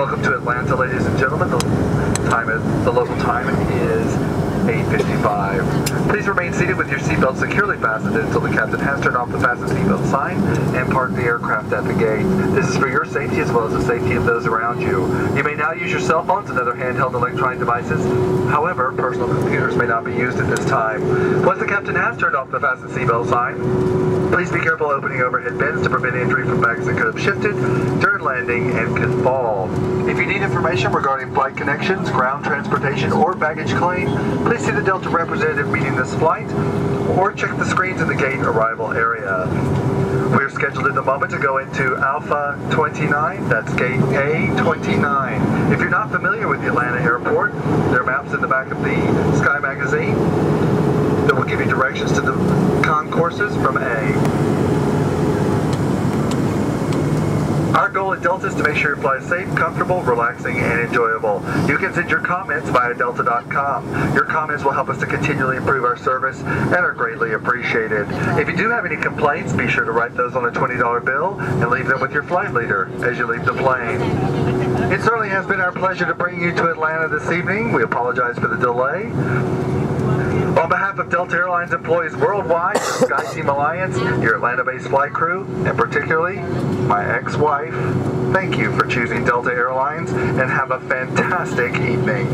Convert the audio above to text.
Welcome to Atlanta, ladies and gentlemen. The local time is 8:55. Please remain seated with your seatbelt securely fastened until the captain has turned off the fasten seatbelt sign and parked the aircraft at the gate. This is for your safety as well as the safety of those around you. You may now use your cell phones and other handheld electronic devices. However, personal computers may not be used at this time. Once the captain has turned off the fasten seatbelt sign, please be careful opening overhead bins to prevent injury from bags that could have shifted during landing and could fall. If you need information regarding flight connections, ground transportation, or baggage claim, please see the Delta representative meeting this flight or check the screens in the gate arrival area. We're scheduled in a moment to go into Alpha 29, that's gate A29. If you're not familiar with the Atlanta Airport, there are maps in the back of the Sky magazine that will give you directions to the concourses from A. Our goal at Delta is to make sure your flight is safe, comfortable, relaxing, and enjoyable. You can send your comments via delta.com. Your comments will help us to continually improve our service and are greatly appreciated. If you do have any complaints, be sure to write those on a $20 bill and leave them with your flight leader as you leave the plane. It certainly has been our pleasure to bring you to Atlanta this evening. We apologize for the delay. On behalf of Delta Airlines employees worldwide, the SkyTeam Alliance, your Atlanta-based flight crew, and particularly my ex-wife, thank you for choosing Delta Airlines and have a fantastic evening.